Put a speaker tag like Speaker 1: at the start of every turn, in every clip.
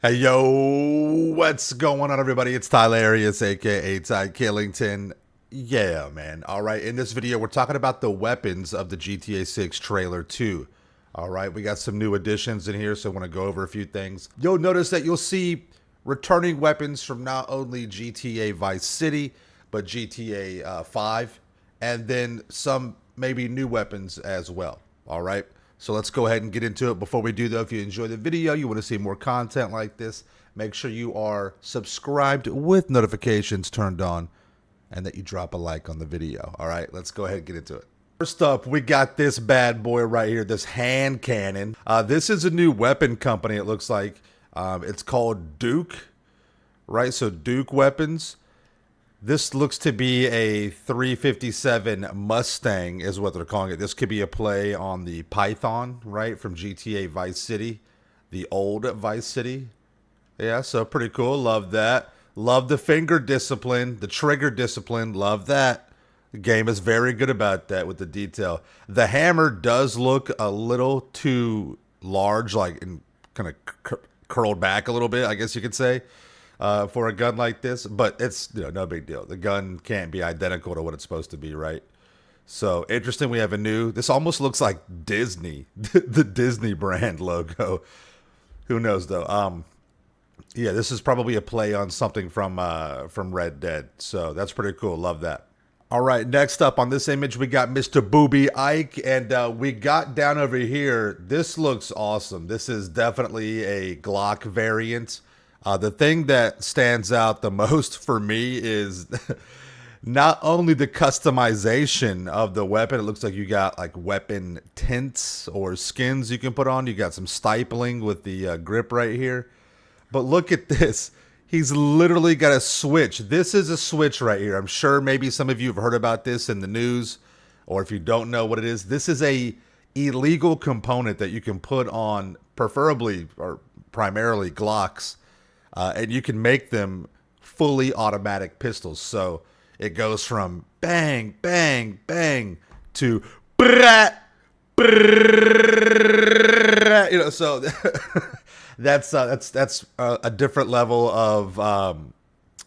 Speaker 1: Hey, yo, what's going on, everybody? It's Tylarious, aka Ty Killington. Yeah, man. All right, in this video, we're talking about the weapons of the GTA 6 trailer 2. All right, we got some new additions in here, so I want to go over a few things. You'll notice that you'll see returning weapons from not only GTA Vice City, but GTA 5, and then some maybe new weapons as well. All right. So let's go ahead and get into it. Before we do, though, if you enjoy the video, you want to see more content like this, make sure you are subscribed with notifications turned on and that you drop a like on the video. All right, let's go ahead and get into it. First up, we got this bad boy right here, this hand cannon. This is a new weapon company, it looks like. It's called Duke, right? So Duke Weapons. This looks to be a 357 Mustang is what they're calling it. This could be a play on the Python, right, from GTA Vice City, the old Vice City. Yeah, so pretty cool. Love that. Love the finger discipline, the trigger discipline. Love that. The game is very good about that with the detail. The hammer does look a little too large, like and kind of curled back a little bit, I guess you could say. For a gun like this, but it's no big deal. The gun can't be identical to what it's supposed to be, right? So interesting. We have a new. This almost looks like Disney, the Disney brand logo. Who knows though? Yeah, this is probably a play on something from Red Dead. So that's pretty cool. Love that. All right, next up on this image, we got Mr. Booby Ike, and we got down over here. This looks awesome. This is definitely a Glock variant. The thing that stands out the most for me is not only the customization of the weapon. It looks like you got like weapon tints or skins you can put on. You got some stippling with the grip right here. But look at this. He's literally got a switch. This is a switch right here. I'm sure maybe some of you have heard about this in the news, or if you don't know what it is, this is a illegal component that you can put on preferably or primarily Glocks. And you can make them fully automatic pistols. So it goes from bang, bang, bang to brat, brat, so that's a different level of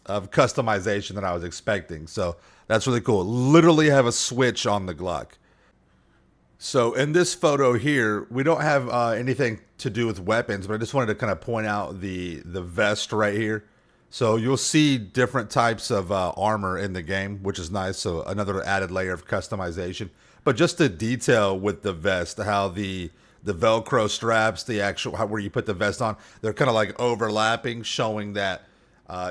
Speaker 1: customization than I was expecting. So that's really cool. Literally have a switch on the Glock. So in this photo here, we don't have anything to do with weapons, but I just wanted to kind of point out the vest right here. So you'll see different types of armor in the game, which is nice. So another added layer of customization. But just the detail with the vest, how the Velcro straps, the actual where you put the vest on, they're kind of like overlapping, showing that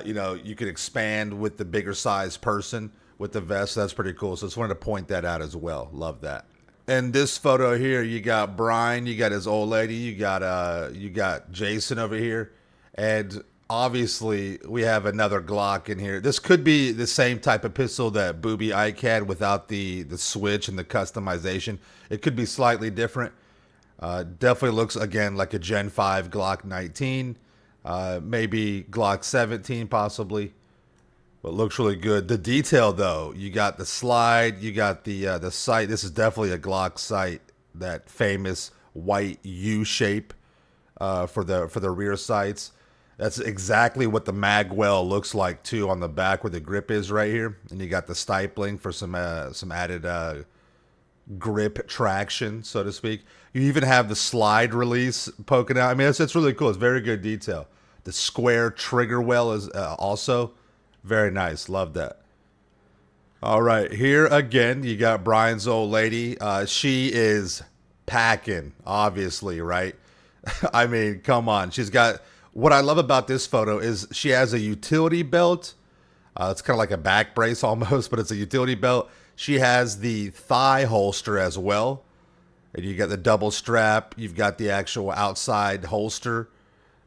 Speaker 1: you can expand with the bigger size person with the vest. So that's pretty cool. So just wanted to point that out as well. Love that. In this photo here, you got Brian, you got his old lady, you got Jason over here, and obviously we have another Glock in here. This could be the same type of pistol that Booby Ike had without the switch and the customization. It could be slightly different. Definitely looks again like a Gen 5 Glock 19, maybe Glock 17 possibly. But looks really good. The detail, though, you got the slide, you got the sight. This is definitely a Glock sight. That famous white U shape for the rear sights. That's exactly what the magwell looks like too on the back where the grip is right here. And you got the stippling for some added grip traction, so to speak. You even have the slide release poking out. I mean, it's really cool. It's very good detail. The square trigger well is also very nice. Love that. All right. Here again, you got Brian's old lady. She is packing, obviously, right? I mean, come on. She's got... What I love about this photo is she has a utility belt. It's kind of like a back brace almost, but it's a utility belt. She has the thigh holster as well. And you got the double strap. You've got the actual outside holster.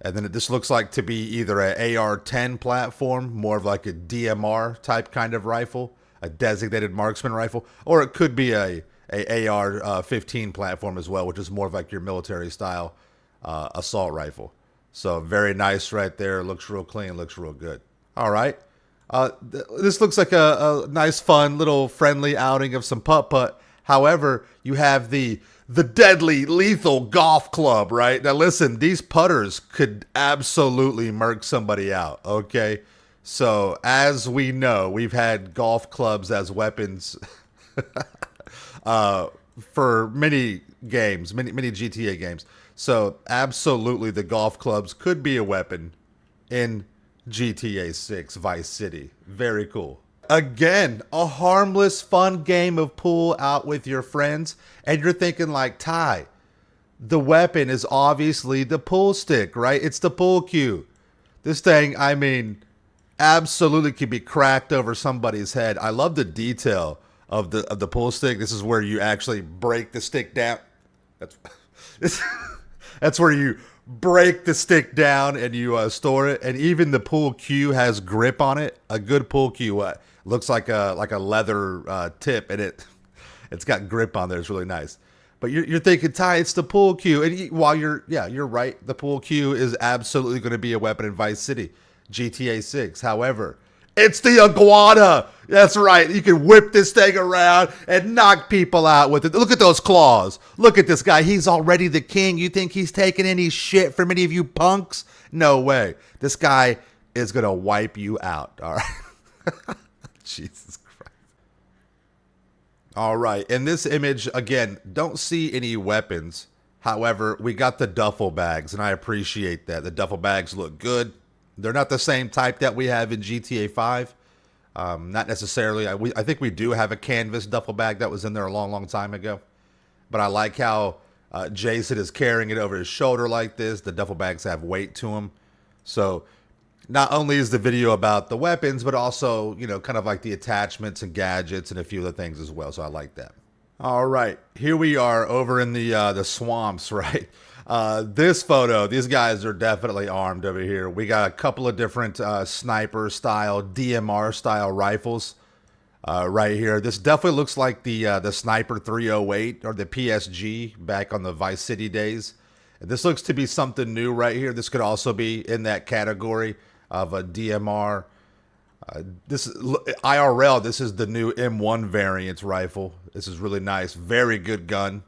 Speaker 1: And then this looks like to be either an AR-10 platform, more of like a DMR type kind of rifle, a designated marksman rifle, or it could be a AR-15 platform as well, which is more of like your military style assault rifle. So very nice right there. Looks real clean. Looks real good. All right. This looks like a nice, fun, little friendly outing of some putt-putt. However, you have the deadly lethal golf club, right? Now listen, these putters could absolutely murk somebody out, okay? So, as we know, we've had golf clubs as weapons for many games, many GTA games. So, absolutely the golf clubs could be a weapon in GTA 6 Vice City. Very cool. Again, a harmless, fun game of pool out with your friends. And you're thinking like, Ty, the weapon is obviously the pool stick, right? It's the pool cue. This thing, I mean, absolutely could be cracked over somebody's head. I love the detail of the pool stick. This is where you actually break the stick down. That's, that's where you break the stick down and you store it. And even the pool cue has grip on it. A good pool cue looks like a leather tip, and it's got grip on there. It's really nice. But you're thinking, Ty, it's the pool cue. And while you're right. The pool cue is absolutely going to be a weapon in Vice City, GTA 6. However, it's the iguana. That's right. You can whip this thing around and knock people out with it. Look at those claws. Look at this guy. He's already the king. You think he's taking any shit from any of you punks? No way. This guy is going to wipe you out. All right. Jesus Christ. All right. In this image, again, don't see any weapons. However, we got the duffel bags, and I appreciate that. The duffel bags look good. They're not the same type that we have in GTA 5. Not necessarily. I think we do have a canvas duffel bag that was in there a long, long time ago. But I like how Jason is carrying it over his shoulder like this. The duffel bags have weight to them. So not only is the video about the weapons, but also, you know, kind of like the attachments and gadgets and a few other things as well. So I like that. All right. Here we are over in the swamps, right? This photo, these guys are definitely armed over here. We got a couple of different sniper style, DMR style rifles right here. This definitely looks like the Sniper 308 or the PSG back on the Vice City days. This looks to be something new right here. This could also be in that category of a DMR. This is IRL. This is the new M1 variant rifle. This is really nice. Very good gun.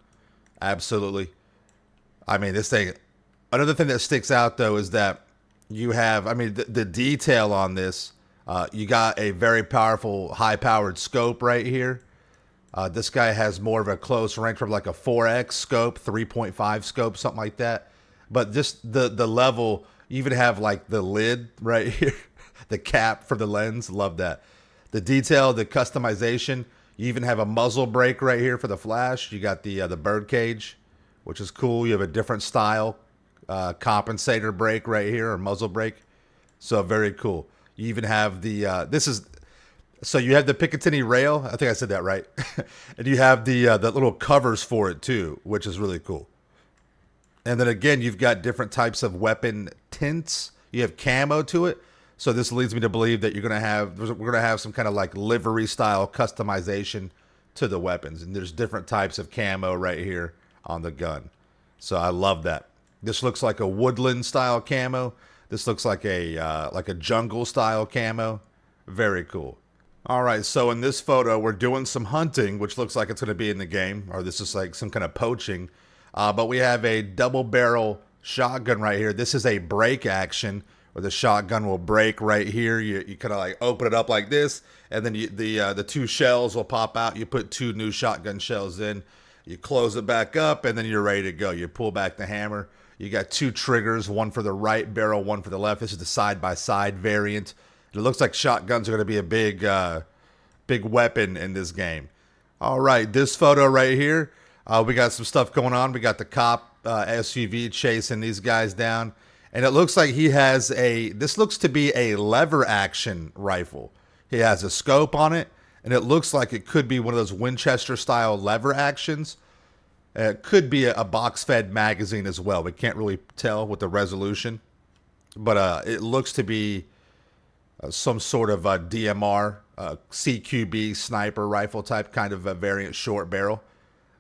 Speaker 1: Absolutely. I mean, this thing, another thing that sticks out, though, is that you have, I mean, the detail on this, you got a very powerful, high-powered scope right here. This guy has more of a close range from like a 4X scope, 3.5 scope, something like that. But just the level, you even have like the lid right here, the cap for the lens. Love that. The detail, the customization. You even have a muzzle brake right here for the flash. You got the bird cage, which is cool. You have a different style compensator brake right here, or muzzle brake. So very cool. You even have the, so you have the Picatinny rail. I think I said that right. And you have the little covers for it too, which is really cool. And then again, you've got different types of weapon tints. You have camo to it. So this leads me to believe that we're going to have some kind of like livery style customization to the weapons. And there's different types of camo right here on the gun. So I love that. This looks like a woodland style camo. This looks like a jungle style camo. Very cool. All right, so in this photo, we're doing some hunting, which looks like it's going to be in the game, or this is like some kind of poaching. But we have a double barrel shotgun right here. This is a break action, where the shotgun will break right here. You kind of like open it up like this, and then the two shells will pop out. You put two new shotgun shells in. You close it back up, and then you're ready to go. You pull back the hammer. You got two triggers, one for the right barrel, one for the left. This is the side-by-side variant. It looks like shotguns are going to be a big weapon in this game. All right, this photo right here, we got some stuff going on. We got the cop SUV chasing these guys down. And it looks like he has this looks to be a lever action rifle. He has a scope on it, and it looks like it could be one of those Winchester style lever actions. It could be a box fed magazine as well. We can't really tell with the resolution, but it looks to be some sort of a DMR, CQB sniper rifle type kind of a variant short barrel.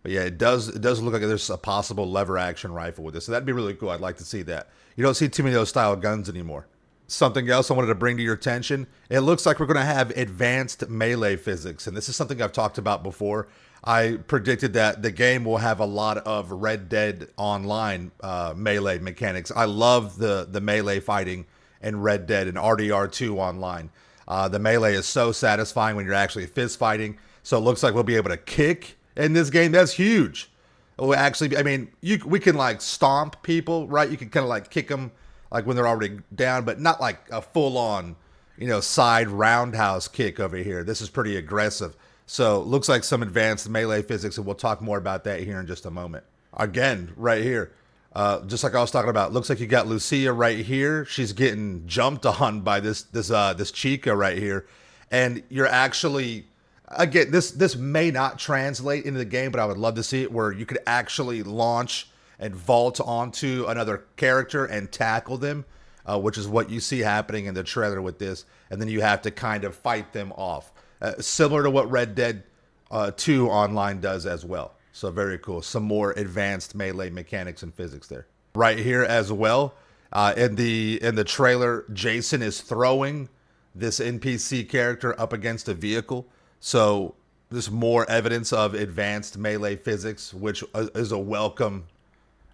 Speaker 1: But yeah, it does look like there's a possible lever action rifle with this. So that'd be really cool. I'd like to see that. You don't see too many of those style guns anymore. Something else I wanted to bring to your attention. It looks like we're going to have advanced melee physics. And this is something I've talked about before. I predicted that the game will have a lot of Red Dead Online melee mechanics. I love the melee fighting in Red Dead and RDR2 Online. The melee is so satisfying when you're actually fist fighting. So it looks like we'll be able to kick in this game. That's huge. Well, actually, I mean, we can like stomp people, right? You can kind of like kick them like when they're already down, but not like a full on, side roundhouse kick over here. This is pretty aggressive. So looks like some advanced melee physics, and we'll talk more about that here in just a moment. Again, right here, just like I was talking about, looks like you got Lucia right here. She's getting jumped on by this chica right here, and you're actually, again, this may not translate into the game, but I would love to see it where you could actually launch and vault onto another character and tackle them, which is what you see happening in the trailer with this, and then you have to kind of fight them off. Similar to what Red Dead 2 Online does as well. So very cool. Some more advanced melee mechanics and physics there. Right here as well, in the trailer, Jason is throwing this NPC character up against a vehicle. So there's more evidence of advanced melee physics, which is a welcome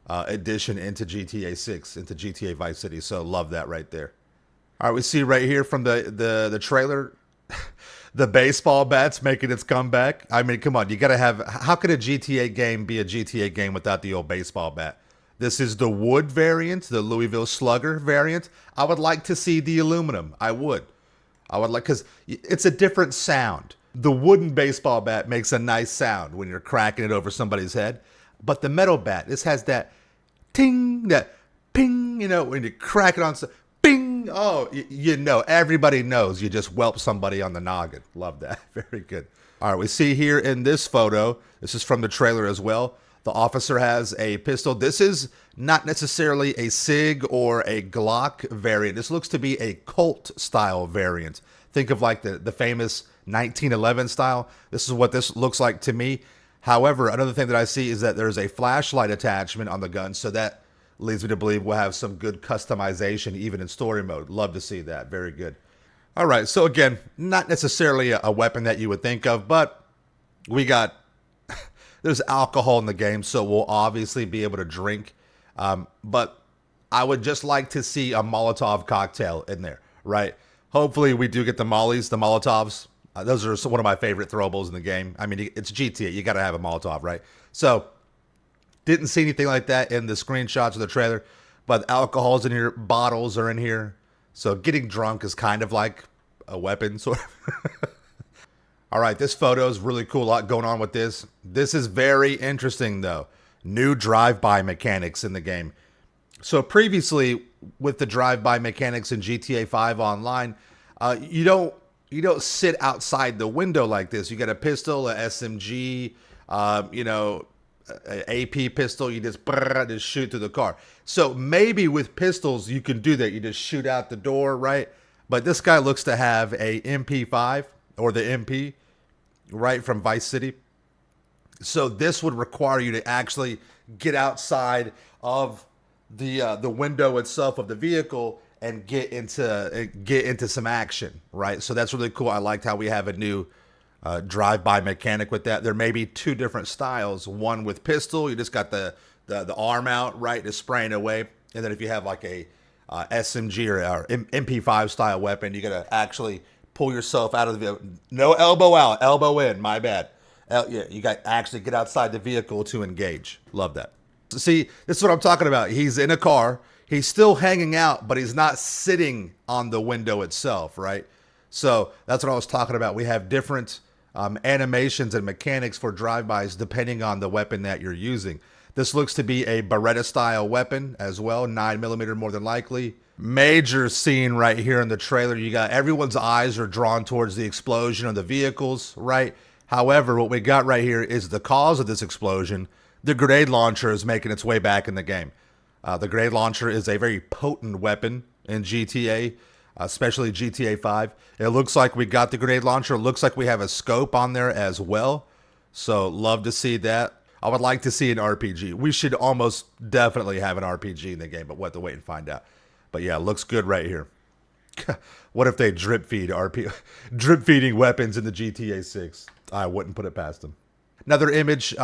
Speaker 1: addition into GTA 6, into GTA Vice City. So love that right there. All right, we see right here from the trailer, the baseball bat's making its comeback. I mean, come on, you gotta have. How could a GTA game be a GTA game without the old baseball bat? This is the wood variant, the Louisville Slugger variant. I would like to see the aluminum. I would like, because it's a different sound. The wooden baseball bat makes a nice sound when you're cracking it over somebody's head, but the metal bat, this has that ting, that ping. When you crack it on. Bing! Oh, everybody knows you just whelp somebody on the noggin. Love that. Very good. All right, we see here in this photo, this is from the trailer as well, the officer has a pistol. This is not necessarily a SIG or a Glock variant. This looks to be a Colt style variant. Think of like the famous 1911 style. This is what this looks like to me. However, another thing that I see is that there's a flashlight attachment on the gun, so that leads me to believe we'll have some good customization even in story mode. Love to see that. Very good. All right, so again, not necessarily a weapon that you would think of, but we got, there's alcohol in the game, so we'll obviously be able to drink. But I would just like to see a Molotov cocktail in there, right? Hopefully we do get the Mollies, the Molotovs. Those are one of my favorite throwables in the game. I mean, it's GTA. You got to have a Molotov, right? So didn't see anything like that in the screenshots of the trailer, but alcohol's in here, bottles are in here. So getting drunk is kind of like a weapon, sort of. All right, this photo is really cool. A lot going on with this. This is very interesting, though. New drive-by mechanics in the game. So previously, with the drive-by mechanics in GTA 5 Online, you don't sit outside the window like this. You got a pistol, a SMG, AP pistol, you just shoot through the car. So maybe with pistols you can do that. You just shoot out the door, right? But this guy looks to have a MP5 or the MP, right, from Vice City. So this would require you to actually get outside of the window itself of the vehicle and get into some action, right? So that's really cool. I liked how we have a new drive-by mechanic with that. There may be two different styles. One with pistol, you just got the arm out, right, just spraying away. And then if you have like a SMG or MP5 style weapon, you got to actually pull yourself out of the vehicle. No elbow out, elbow in. My bad. Yeah, you got to actually get outside the vehicle to engage. Love that. See, this is what I'm talking about. He's in a car. He's still hanging out, but he's not sitting on the window itself, right? So that's what I was talking about. We have different animations and mechanics for drive-bys depending on the weapon that you're using. This looks to be a Beretta-style weapon as well, 9mm more than likely. Major scene right here in the trailer. You got everyone's eyes are drawn towards the explosion of the vehicles, right? However, what we got right here is the cause of this explosion. The grenade launcher is making its way back in the game. The grenade launcher is a very potent weapon in GTA, especially GTA 5. It looks like we got the grenade launcher. It looks like we have a scope on there as well. So love to see that. I would like to see an RPG. We should almost definitely have an RPG in the game, but we'll have to wait and find out. But yeah, looks good right here. What if they drip feeding weapons in the GTA 6? I wouldn't put it past them. Another image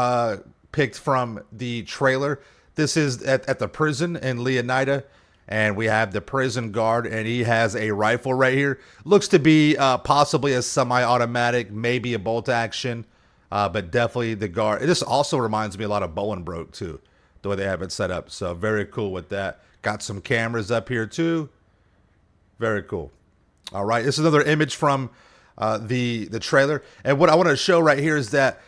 Speaker 1: picked from the trailer. This is at the prison in Leonida, and we have the prison guard, and he has a rifle right here. Looks to be possibly a semi-automatic, maybe a bolt action, but definitely the guard. This also reminds me a lot of Bolingbroke too, the way they have it set up. So very cool with that. Got some cameras up here too. Very cool. All right, this is another image from the trailer, and what I want to show right here is that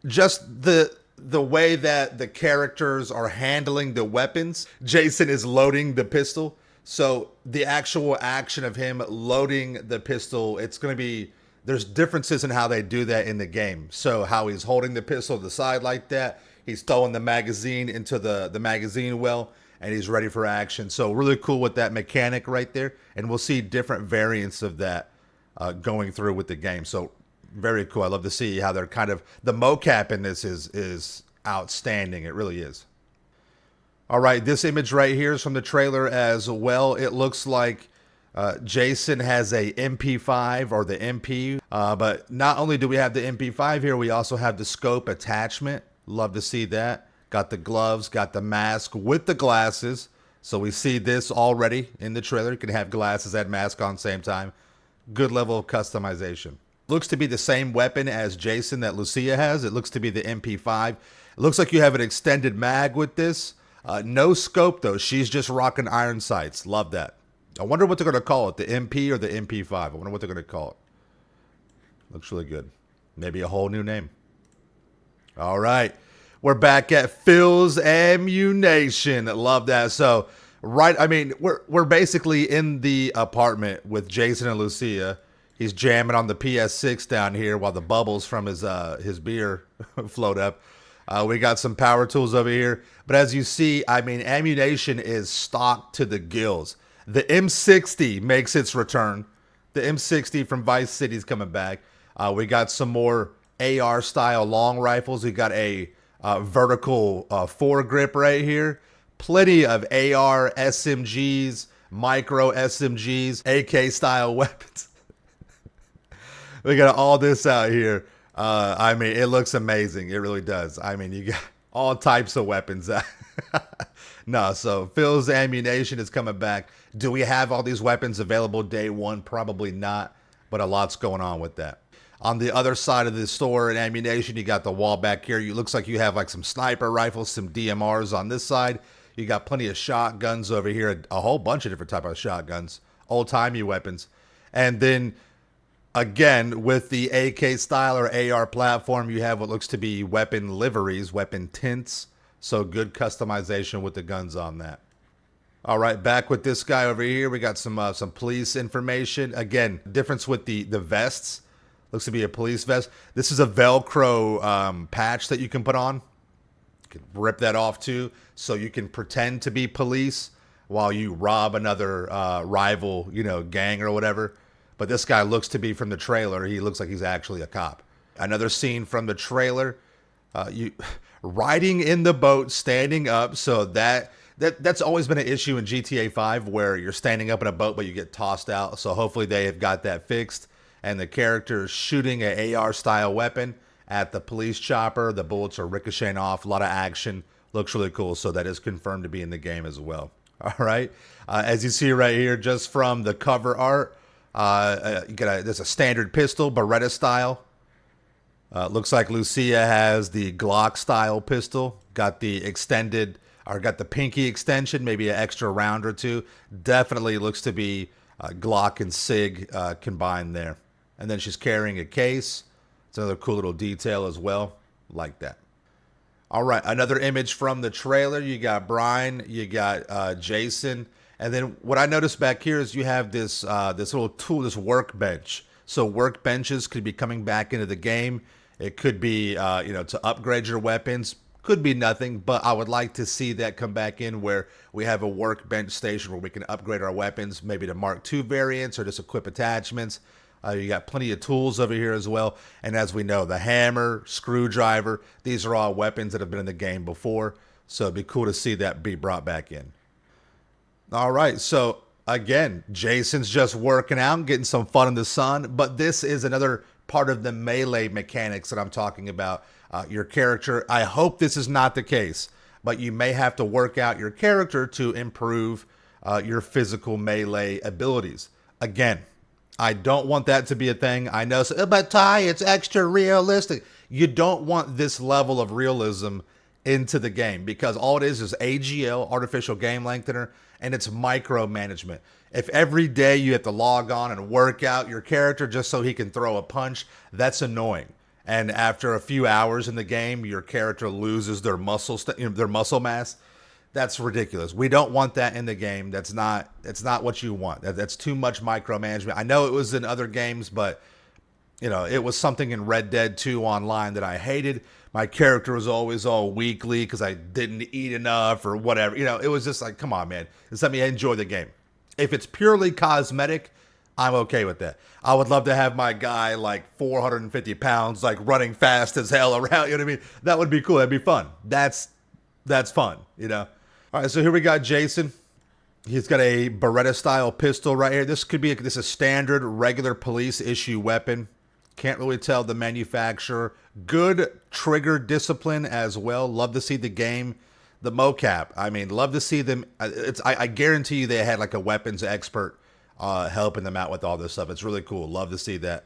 Speaker 1: just the way that the characters are handling the weapons. Jason is loading the pistol, so the actual action of him loading the pistol, it's going to be, there's differences in how they do that in the game. So how he's holding the pistol to the side like that, he's throwing the magazine into the magazine well, and he's ready for action. So really cool with that mechanic right there, and we'll see different variants of that going through with the game. So very cool. I love to see how they're kind of, the mocap in this is outstanding. It really is. All right, this image right here is from the trailer as well. It looks like Jason has a MP5 or the MP, but not only do we have the MP5 here, we also have the scope attachment. Love to see that. Got the gloves, got the mask with the glasses. So we see this already in the trailer. You can have glasses and mask on same time. Good level of customization. Looks to be the same weapon as Jason that Lucia has. It looks to be the MP5. It looks like you have an extended mag with this. No scope though. She's just rocking iron sights. Love that. I wonder what they're going to call it. The MP or the MP5. I wonder what they're going to call it. Looks really good. Maybe a whole new name. All right. We're back at Phil's Ammu-Nation. Love that. So, right, I mean, we're basically in the apartment with Jason and Lucia. He's jamming on the PS6 down here while the bubbles from his beer float up. We got some power tools over here. But as you see, I mean, Ammu-Nation is stocked to the gills. The M60 makes its return. The M60 from Vice City is coming back. We got some more AR-style long rifles. We got a vertical foregrip right here. Plenty of AR, SMGs, micro SMGs, AK-style weapons. We got all this out here. I mean, it looks amazing. It really does. I mean, you got all types of weapons. No, so Phil's Ammu-Nation is coming back. Do we have all these weapons available day one? Probably not, but a lot's going on with that. On the other side of the store in Ammu-Nation, you got the wall back here. It looks like you have like some sniper rifles, some DMRs on this side. You got plenty of shotguns over here, a whole bunch of different types of shotguns, old-timey weapons. And then again, with the AK style or AR platform, you have what looks to be weapon liveries, weapon tints. So good customization with the guns on that. All right, back with this guy over here. We got some police information. Again, difference with the vests. Looks to be a police vest. This is a Velcro patch that you can put on. You can rip that off too, so you can pretend to be police while you rob another rival, gang or whatever. But this guy looks to be from the trailer. He looks like he's actually a cop. Another scene from the trailer. You riding in the boat, standing up. So that's always been an issue in GTA 5 where you're standing up in a boat but you get tossed out. So hopefully they have got that fixed. And the character is shooting an AR-style weapon at the police chopper. The bullets are ricocheting off. A lot of action. Looks really cool. So that is confirmed to be in the game as well. All right. As you see right here, just from the cover art, there's a standard pistol, Beretta style. Looks like Lucia has the Glock style pistol. Got the extended, or got the pinky extension, maybe an extra round or two. Definitely looks to be Glock and SIG combined there. And then she's carrying a case. It's another cool little detail as well. Like that. All right, another image from the trailer. You got Brian, you got Jason. And then what I noticed back here is you have this this little tool, this workbench. So workbenches could be coming back into the game. It could be, to upgrade your weapons. Could be nothing, but I would like to see that come back in where we have a workbench station where we can upgrade our weapons, maybe to Mark II variants or just equip attachments. You got plenty of tools over here as well. And as we know, the hammer, screwdriver, these are all weapons that have been in the game before. So it'd be cool to see that be brought back in. All right, so again, Jason's just working out, getting some fun in the sun, but this is another part of the melee mechanics that I'm talking about. Your character, I hope this is not the case, but you may have to work out your character to improve your physical melee abilities. Again, I don't want that to be a thing. I know, but Ty, it's extra realistic. You don't want this level of realism into the game because all it is AGL, artificial game lengthener, and it's micromanagement. If every day you have to log on and work out your character just so he can throw a punch, that's annoying. And after a few hours in the game, your character loses their their muscle mass. That's ridiculous. We don't want that in the game. That's not what you want. That's too much micromanagement. I know it was in other games, but you know, it was something in Red Dead 2 online that I hated. My character was always all weakly because I didn't eat enough or whatever. You know, it was just like, come on, man. Just let me enjoy the game. If it's purely cosmetic, I'm okay with that. I would love to have my guy like 450 pounds, like running fast as hell around. You know what I mean? That would be cool. That'd be fun. That's fun, you know? All right, so here we got Jason. He's got a Beretta style pistol right here. This could be this is a standard regular police issue weapon. Can't really tell the manufacturer. Good trigger discipline as well. Love to see the game. The mocap. I mean, love to see them. I guarantee you they had like a weapons expert helping them out with all this stuff. It's really cool. Love to see that.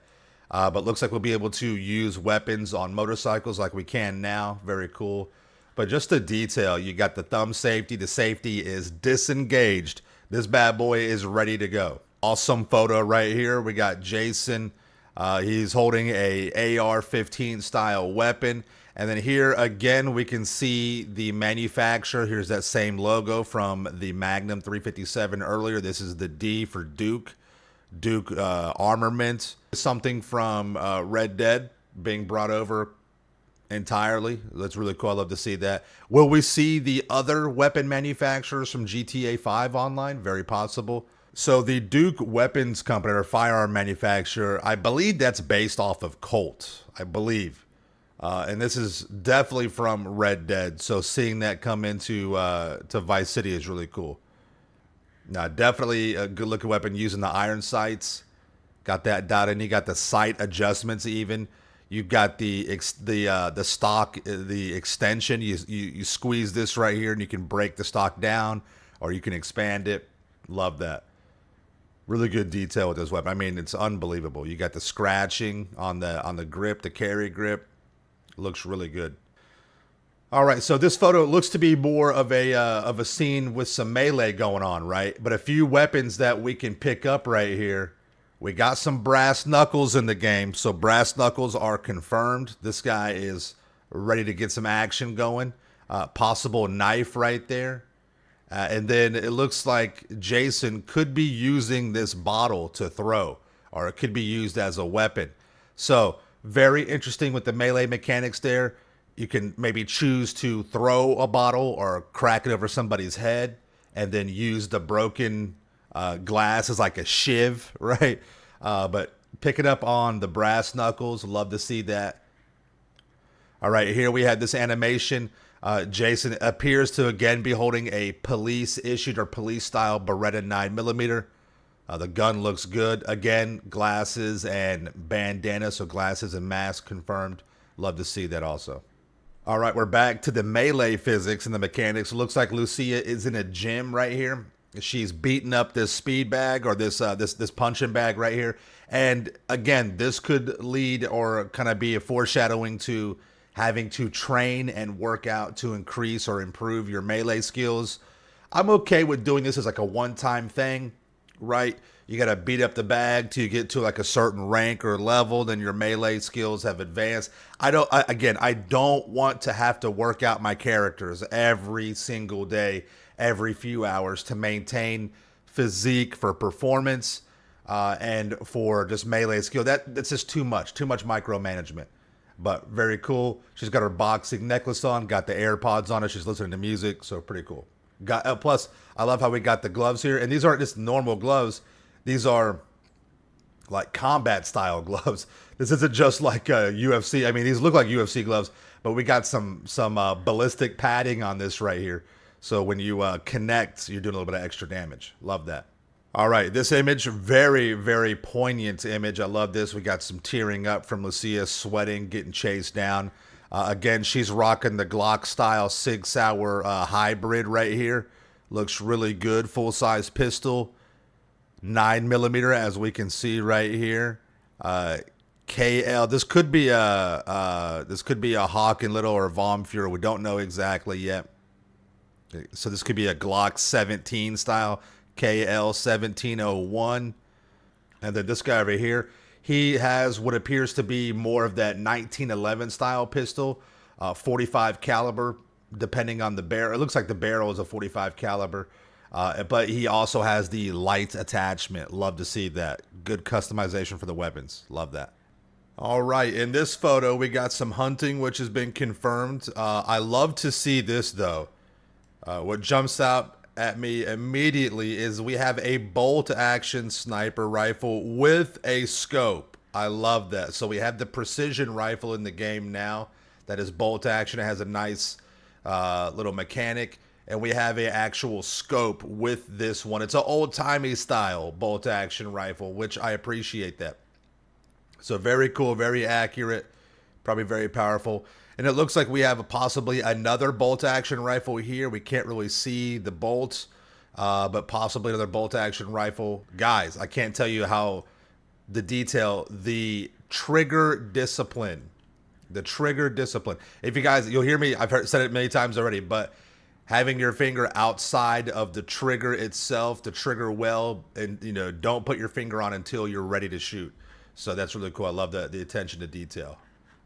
Speaker 1: But looks like we'll be able to use weapons on motorcycles like we can now. Very cool. But just the detail. You got the thumb safety. The safety is disengaged. This bad boy is ready to go. Awesome photo right here. We got Jason. He's holding a AR-15 style weapon. And then here again, we can see the manufacturer. Here's that same logo from the Magnum 357 earlier. This is the D for Duke. Duke armament. Something from Red Dead being brought over entirely. That's really cool. I love to see that. Will we see the other weapon manufacturers from GTA 5 online? Very possible. So the Duke Weapons Company or firearm manufacturer, I believe that's based off of Colt, I believe. And this is definitely from Red Dead. So seeing that come into to Vice City is really cool. Now, definitely a good looking weapon using the iron sights. Got that dot in. You got the sight adjustments even. You've got the stock, the extension. You squeeze this right here and you can break the stock down or you can expand it. Love that. Really good detail with this weapon. I mean, it's unbelievable. You got the scratching on the grip, the carry grip. Looks really good. All right, so this photo looks to be more of a scene with some melee going on, right? But a few weapons that we can pick up right here. We got some brass knuckles in the game, so brass knuckles are confirmed. This guy is ready to get some action going. Possible knife right there. And then it looks like Jason could be using this bottle to throw, or it could be used as a weapon. So very interesting with the melee mechanics there. You can maybe choose to throw a bottle or crack it over somebody's head and then use the broken glass as like a shiv, right? But pick it up on the brass knuckles. Love to see that. All right, here we have this animation. Jason appears to again be holding a police issued or police style Beretta 9mm. The gun looks good. Again, glasses and bandana, so glasses and mask confirmed. Love to see that also. All right, we're back to the melee physics and the mechanics. It looks like Lucia is in a gym right here. She's beating up this speed bag or this punching bag right here. And again, this could lead or kind of be a foreshadowing to having to train and work out to increase or improve your melee skills. I'm okay with doing this as like a one-time thing, right? You got to beat up the bag till you get to like a certain rank or level, then your melee skills have advanced. I don't want to have to work out my characters every single day, every few hours to maintain physique for performance and for just melee skill. That's just too much micromanagement. But very cool. She's got her boxing necklace on, got the AirPods on her. She's listening to music, so pretty cool. Plus, I love how we got the gloves here. And these aren't just normal gloves. These are like combat style gloves. This isn't just like UFC. I mean, these look like UFC gloves, but we got some ballistic padding on this right here. So when you connect, you're doing a little bit of extra damage. Love that. All right, this image, very, very poignant image. I love this. We got some tearing up from Lucia, sweating, getting chased down. Again, she's rocking the Glock style Sig Sauer hybrid right here. Looks really good. Full size pistol, 9mm, as we can see right here. KL. This could be a Hawk and Little or Vom Fuhrer. We don't know exactly yet. So this could be a Glock 17 style KL 1701. And then this guy over here, he has what appears to be more of that 1911 style pistol, 45 caliber, depending on the barrel. It looks like the barrel is a 45 caliber, but he also has the light attachment. Love to see that. Good customization for the weapons. Love that. All right, in this photo, we got some hunting, which has been confirmed. I love to see this, though. What jumps out at me immediately is we have a bolt-action sniper rifle with a scope. I love that. So we have the precision rifle in the game now that is bolt-action. It has a nice little mechanic. And we have an actual scope with this one. It's an old-timey style bolt-action rifle, which I appreciate that. So very cool, very accurate, probably very powerful. And it looks like we have possibly another bolt-action rifle here. We can't really see the bolts, but possibly another bolt-action rifle. Guys, I can't tell you how the detail, the trigger discipline. The trigger discipline. If you guys, you'll hear me, said it many times already, but having your finger outside of the trigger itself, the trigger well, and don't put your finger on until you're ready to shoot. So that's really cool. I love the attention to detail.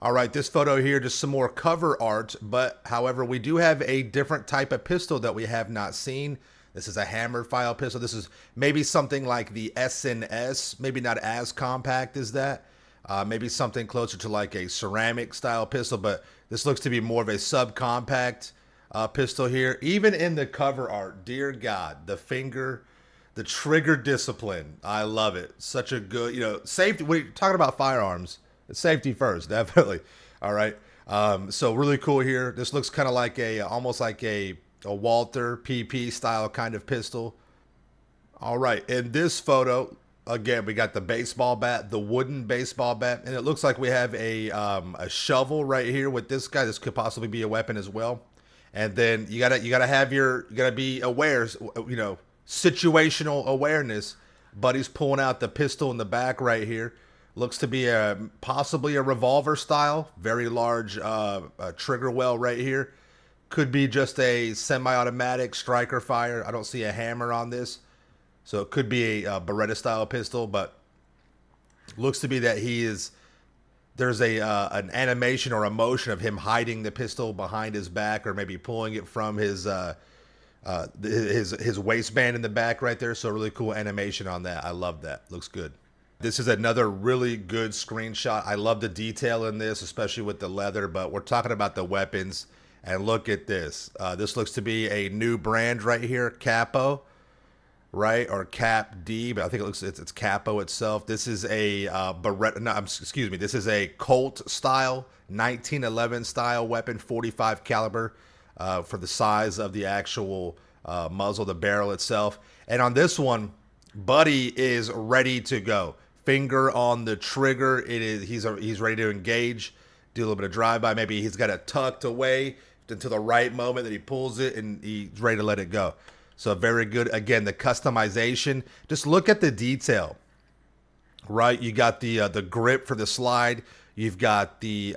Speaker 1: All right, this photo here, just some more cover art, but however, we do have a different type of pistol that we have not seen. This is a hammered file pistol. This is maybe something like the SNS, maybe not as compact as that. Maybe something closer to like a ceramic style pistol, but this looks to be more of a subcompact pistol here. Even in the cover art, dear God, the finger, the trigger discipline. I love it. Such a good, safety. We're talking about firearms. It's safety first, definitely. All right. So really cool here. This looks kind of like almost like a Walther PP style kind of pistol. All right. In this photo, again, we got the baseball bat, the wooden baseball bat, and it looks like we have a shovel right here with this guy. This could possibly be a weapon as well. And then you gotta be aware, situational awareness. Buddy's pulling out the pistol in the back right here. Looks to be possibly a revolver style, very large trigger well right here. Could be just a semi-automatic striker fire. I don't see a hammer on this. So it could be a Beretta style pistol, but looks to be that there's an animation or a motion of him hiding the pistol behind his back, or maybe pulling it from his waistband in the back right there. So really cool animation on that. I love that. Looks good. This is another really good screenshot. I love the detail in this, especially with the leather, but we're talking about the weapons. And look at this. This looks to be a new brand right here, Capo, right? Or Cap D, but I think it's Capo itself. This is a Beretta, no, excuse me. This is a Colt style, 1911 style weapon, 45 caliber for the size of the actual muzzle, the barrel itself. And on this one, Buddy is ready to go. Finger on the trigger. He's ready to engage, do a little bit of drive-by. Maybe he's got it tucked away until the right moment that he pulls it and he's ready to let it go. So very good. Again, the customization. Just look at the detail, right? You got the grip for the slide. You've got the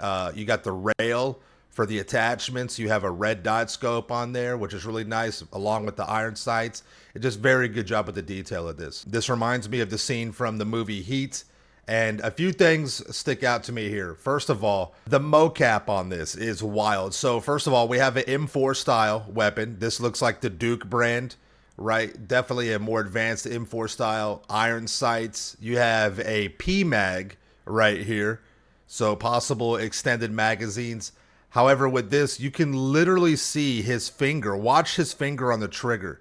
Speaker 1: rail for the attachments. You have a red dot scope on there, which is really nice, along with the iron sights. It's just very good job with the detail of this. This reminds me of the scene from the movie Heat, and a few things stick out to me here. First of all, the mocap on this is wild. So first of all, we have an M4 style weapon. This looks like the Duke brand, right? Definitely a more advanced M4 style. Iron sights. You have a P-Mag right here. So possible extended magazines. However, with this, you can literally see his finger. Watch his finger on the trigger.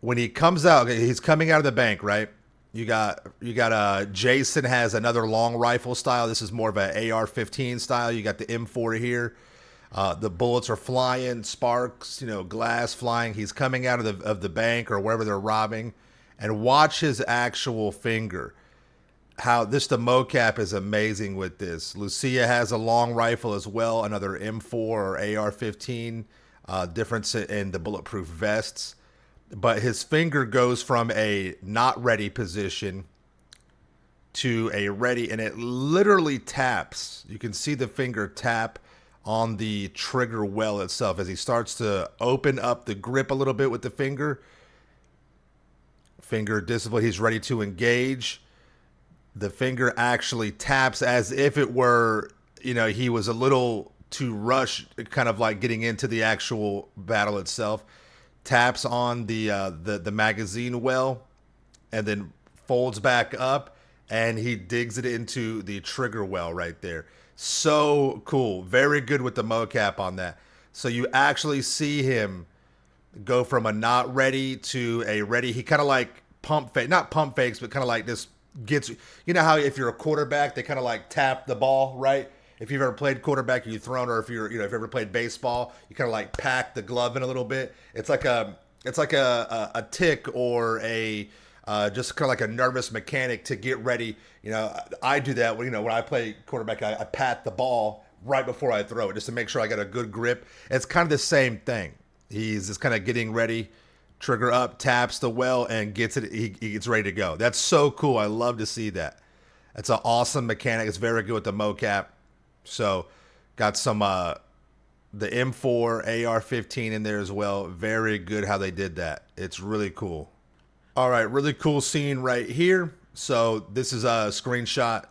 Speaker 1: When he comes out, he's coming out of the bank, right? You got Jason has another long rifle style. This is more of an AR-15 style. You got the M4 here. The bullets are flying, sparks, glass flying. He's coming out of the bank or wherever they're robbing. And watch his actual finger. how the mocap is amazing with this. Lucia has a long rifle as well, another M4 or AR-15. Difference in the bulletproof vests, but his finger goes from a not ready position to a ready, and it literally taps. You can see the finger tap on the trigger well itself as he starts to open up the grip a little bit with the finger. Finger discipline. He's ready to engage. The finger actually taps as if it were, he was a little too rushed, kind of like getting into the actual battle itself. Taps on the magazine well, and then folds back up, and he digs it into the trigger well right there. So cool. Very good with the mocap on that. So you actually see him go from a not ready to a ready. He kind of like not pump fakes, but kind of like this gets, how if you're a quarterback, they kind of like tap the ball, right? If you've ever played quarterback and you've thrown, or if you're, if you've ever played baseball, you kind of like pack the glove in a little bit. It's like a tick or a, just kind of like a nervous mechanic to get ready. I do that when I play quarterback. I pat the ball right before I throw it just to make sure I got a good grip. It's kind of the same thing. He's just kind of getting ready, trigger up, taps the well, and gets it. He gets ready to go. That's so cool. I love to see that. It's an awesome mechanic. It's very good with the mocap. So, got some the M4 AR-15 in there as well. Very good how they did that. It's really cool. All right, really cool scene right here. So this is a screenshot.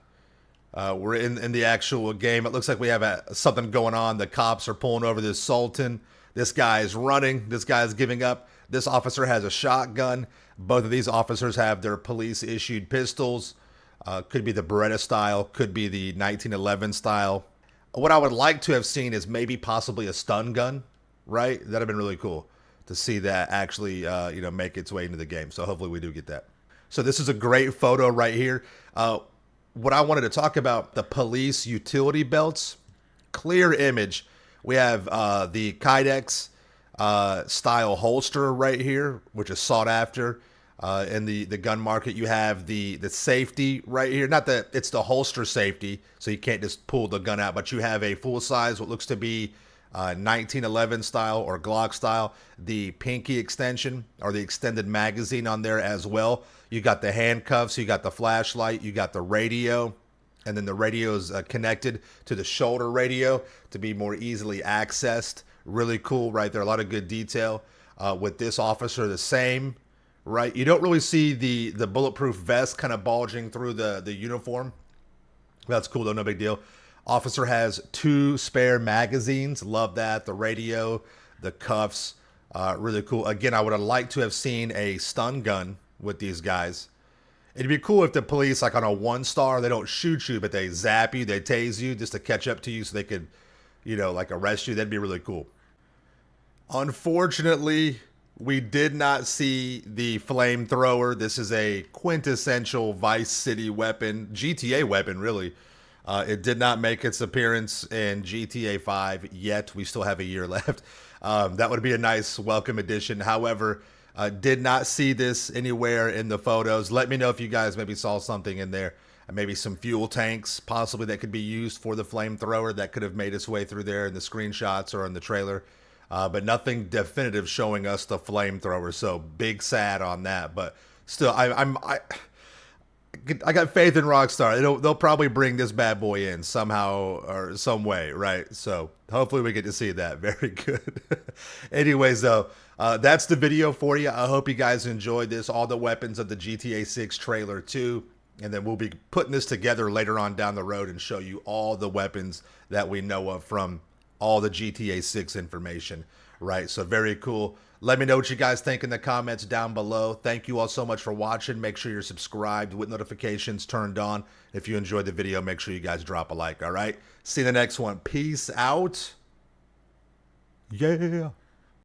Speaker 1: We're in the actual game. It looks like we have something going on. The cops are pulling over this Sultan. This guy is running. This guy is giving up. This officer has a shotgun. Both of these officers have their police-issued pistols. Could be the Beretta style. Could be the 1911 style. What I would like to have seen is maybe possibly a stun gun, right? That'd have been really cool to see that actually, make its way into the game. So hopefully we do get that. So this is a great photo right here. What I wanted to talk about, the police utility belts. Clear image. We have the Kydex style holster right here, which is sought after in the gun market. You have the safety right here. Not that it's the holster safety, so you can't just pull the gun out, but you have a full size, what looks to be 1911 style or Glock style, the pinky extension or the extended magazine on there as well. You got the handcuffs, you got the flashlight, you got the radio, and then the radio is connected to the shoulder radio to be more easily accessed. Really cool right there. A lot of good detail. With this officer, the same, right? You don't really see the bulletproof vest kind of bulging through the uniform. That's cool though, no big deal. Officer has 2 spare magazines. Love that. The radio, the cuffs, really cool. Again, I would have liked to have seen a stun gun with these guys. It'd be cool if the police, like on a 1-star, they don't shoot you, but they zap you, they tase you just to catch up to you so they could, like arrest you. That'd be really cool. Unfortunately, we did not see the flamethrower. This is a quintessential Vice City weapon, GTA weapon, really. It did not make its appearance in GTA 5 yet. We still have a year left. That would be a nice welcome addition. However, did not see this anywhere in the photos. Let me know if you guys maybe saw something in there. Maybe some fuel tanks possibly that could be used for the flamethrower that could have made its way through there in the screenshots or in the trailer. But nothing definitive showing us the flamethrower. So big sad on that. But still, I got faith in Rockstar. They'll probably bring this bad boy in somehow or some way, right? So hopefully we get to see that. Very good. Anyways, though, that's the video for you. I hope you guys enjoyed this. All the weapons of the GTA 6 trailer 2. And then we'll be putting this together later on down the road and show you all the weapons that we know of from all the GTA 6 information, right? So very cool. Let me know what you guys think in the comments down below. Thank you all so much for watching. Make sure you're subscribed with notifications turned on. If you enjoyed the video, make sure you guys drop a like, all right? See you in the next one. Peace out. Yeah.